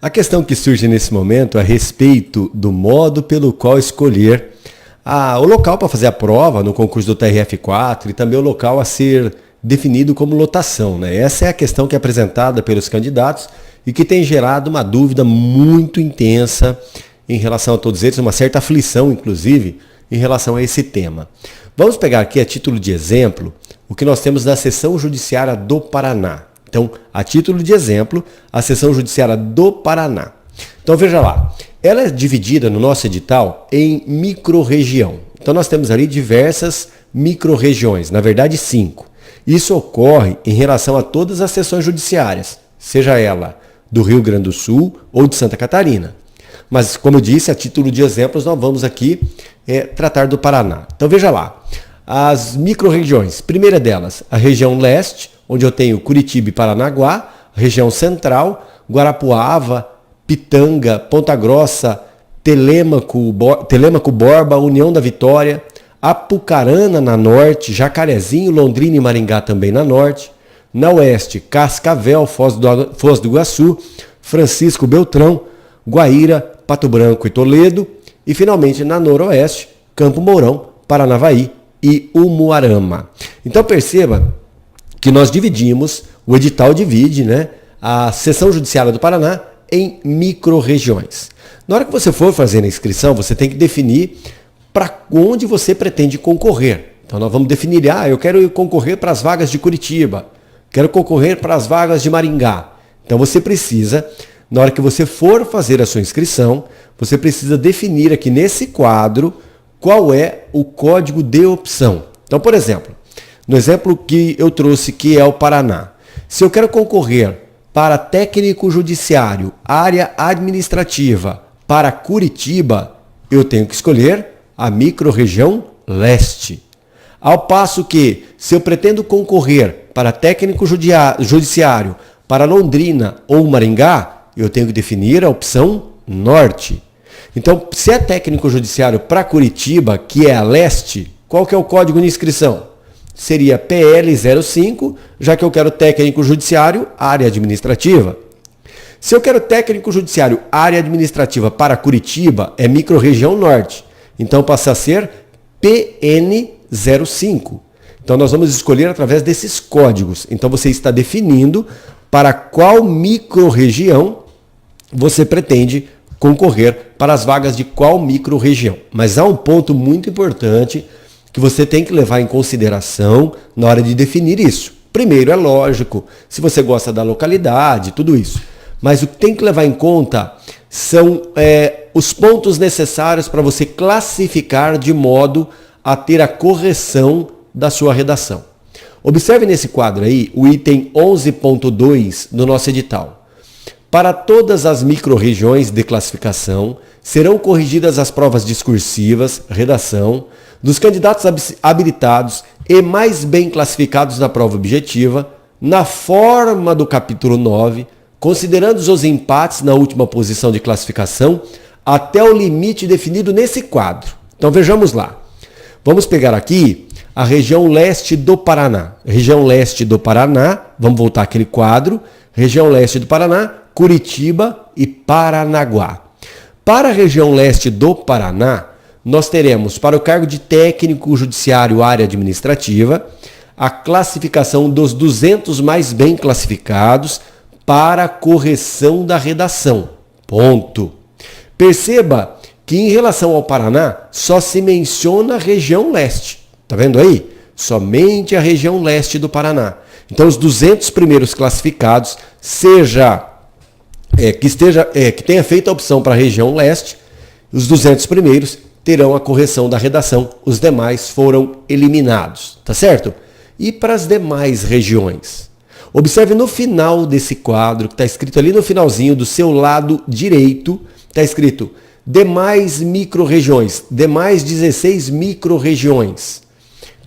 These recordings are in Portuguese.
A questão que surge nesse momento é a respeito do modo pelo qual escolher o local para fazer a prova no concurso do TRF4 e também o local a ser definido como lotação, né? Essa é a questão que é apresentada pelos candidatos e que tem gerado uma dúvida muito intensa em relação a todos eles, uma certa aflição, inclusive, em relação a esse tema. Vamos pegar aqui a título de exemplo o que nós temos na Seção Judiciária do Paraná. Então, a título de exemplo, a Seção Judiciária do Paraná. Então, veja lá, ela é dividida no nosso edital em microrregião. Então, nós temos ali diversas microrregiões, na verdade 5. Isso ocorre em relação a todas as seções judiciárias, seja ela do Rio Grande do Sul ou de Santa Catarina. Mas, como eu disse, a título de exemplos, nós vamos aqui tratar do Paraná. Então, veja lá, as microrregiões. Primeira delas, a região leste, onde eu tenho Curitiba e Paranaguá, região central, Guarapuava, Pitanga, Ponta Grossa, Telêmaco, Borba, União da Vitória, Apucarana na norte, Jacarezinho, Londrina e Maringá também na norte, na oeste, Cascavel, Foz do Iguaçu, Francisco Beltrão, Guaíra, Pato Branco e Toledo, e finalmente na noroeste, Campo Mourão, Paranavaí e Umuarama. Então perceba que nós dividimos, o edital divide, né, a Seção Judiciária do Paraná em microrregiões. Na hora que você for fazer a inscrição, você tem que definir para onde você pretende concorrer. Então nós vamos definir, eu quero concorrer para as vagas de Curitiba, quero concorrer para as vagas de Maringá. Então você precisa, na hora que você for fazer a sua inscrição, você precisa definir aqui nesse quadro qual é o código de opção. Então, por exemplo, no exemplo que eu trouxe, que é o Paraná, se eu quero concorrer para técnico judiciário, área administrativa, para Curitiba, eu tenho que escolher a microrregião leste. Ao passo que, se eu pretendo concorrer para técnico judiciário, para Londrina ou Maringá, eu tenho que definir a opção norte. Então, se é técnico judiciário para Curitiba, que é a leste, qual que é o código de inscrição? Seria PL 05, já que eu quero técnico judiciário, área administrativa. Se eu quero técnico judiciário, área administrativa para Curitiba, é microrregião norte. Então passa a ser PN 05. Então nós vamos escolher através desses códigos. Então você está definindo para qual microrregião você pretende concorrer, para as vagas de qual microrregião. Mas há um ponto muito importante que você tem que levar em consideração na hora de definir isso. Primeiro, é lógico, se você gosta da localidade, tudo isso. Mas o que tem que levar em conta são os pontos necessários para você classificar de modo a ter a correção da sua redação. Observe nesse quadro aí o item 11.2 do nosso edital. Para todas as microrregiões de classificação, serão corrigidas as provas discursivas, redação, dos candidatos habilitados e mais bem classificados na prova objetiva, na forma do capítulo 9, considerando os empates na última posição de classificação, até o limite definido nesse quadro. Então vejamos lá. Vamos pegar aqui a região leste do Paraná. Região leste do Paraná, vamos voltar àquele quadro. Região leste do Paraná, Curitiba e Paranaguá. Para a região leste do Paraná, nós teremos para o cargo de técnico judiciário área administrativa a classificação dos 200 mais bem classificados para a correção da redação. Ponto. Perceba que em relação ao Paraná só se menciona a região leste. Tá vendo aí? Somente a região leste do Paraná. Então os 200 primeiros classificados, que tenha feito a opção para a região leste, os 200 primeiros terão a correção da redação, os demais foram eliminados, tá certo? E para as demais regiões? Observe no final desse quadro, que está escrito ali no finalzinho do seu lado direito, está escrito demais microrregiões, demais 16 microrregiões.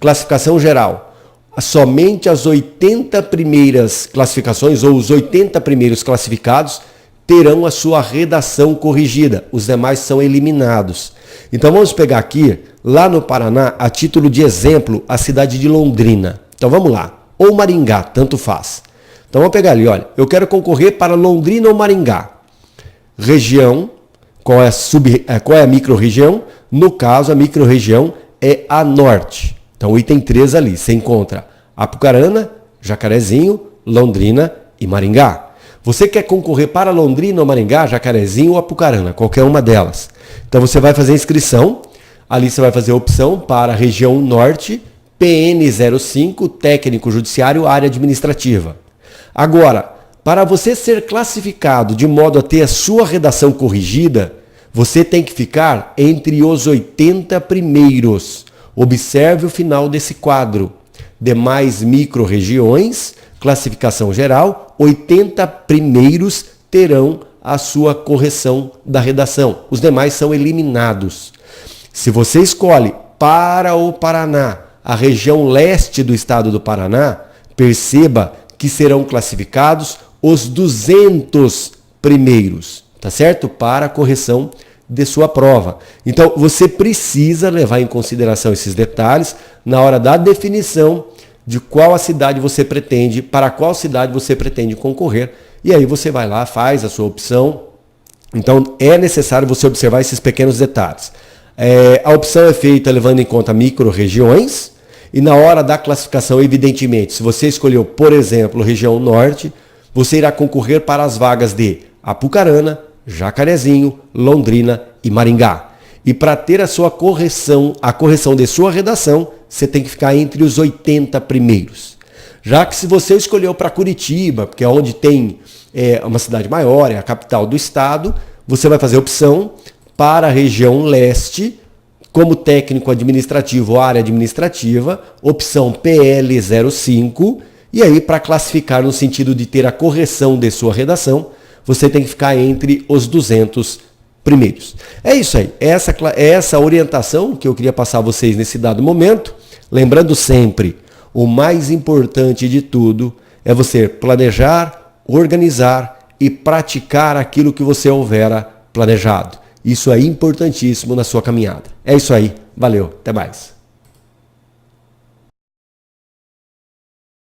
Classificação geral. Somente as 80 primeiras classificações ou os 80 primeiros classificados terão a sua redação corrigida. Os demais são eliminados. Então vamos pegar aqui, lá no Paraná, a título de exemplo, a cidade de Londrina. Então vamos lá. Ou Maringá, tanto faz. Então vamos pegar ali, olha. Eu quero concorrer para Londrina ou Maringá. região, qual é a micro-região. No caso, a micro-região é a norte. Então, o item 3 ali, você encontra Apucarana, Jacarezinho, Londrina e Maringá. Você quer concorrer para Londrina ou Maringá, Jacarezinho ou Apucarana, qualquer uma delas. Então, você vai fazer a inscrição. Ali você vai fazer a opção para a região norte, PN 05, técnico judiciário, área administrativa. Agora, para você ser classificado de modo a ter a sua redação corrigida, você tem que ficar entre os 80 primeiros. Observe o final desse quadro. Demais micro-regiões, classificação geral, 80 primeiros terão a sua correção da redação. Os demais são eliminados. Se você escolhe para o Paraná, a região leste do estado do Paraná, perceba que serão classificados os 200 primeiros, tá certo? Para a correção de sua prova. Então, você precisa levar em consideração esses detalhes na hora da definição de qual a cidade você pretende, para qual cidade você pretende concorrer. E aí você vai lá, faz a sua opção. Então, é necessário você observar esses pequenos detalhes. A opção é feita levando em conta micro-regiões e na hora da classificação, evidentemente, se você escolheu, por exemplo, região norte, você irá concorrer para as vagas de Apucarana, Jacarezinho, Londrina e Maringá. E para ter a sua correção, a correção de sua redação, você tem que ficar entre os 80 primeiros. Já que se você escolheu para Curitiba, porque é onde tem uma cidade maior, é a capital do estado, você vai fazer a opção para a região leste, como técnico administrativo ou área administrativa, opção PL 05, e aí para classificar no sentido de ter a correção de sua redação, você tem que ficar entre os 200 primeiros. É isso aí, essa orientação que eu queria passar a vocês nesse dado momento, lembrando sempre, o mais importante de tudo é você planejar, organizar e praticar aquilo que você houvera planejado. Isso é importantíssimo na sua caminhada. É isso aí. Valeu. Até mais.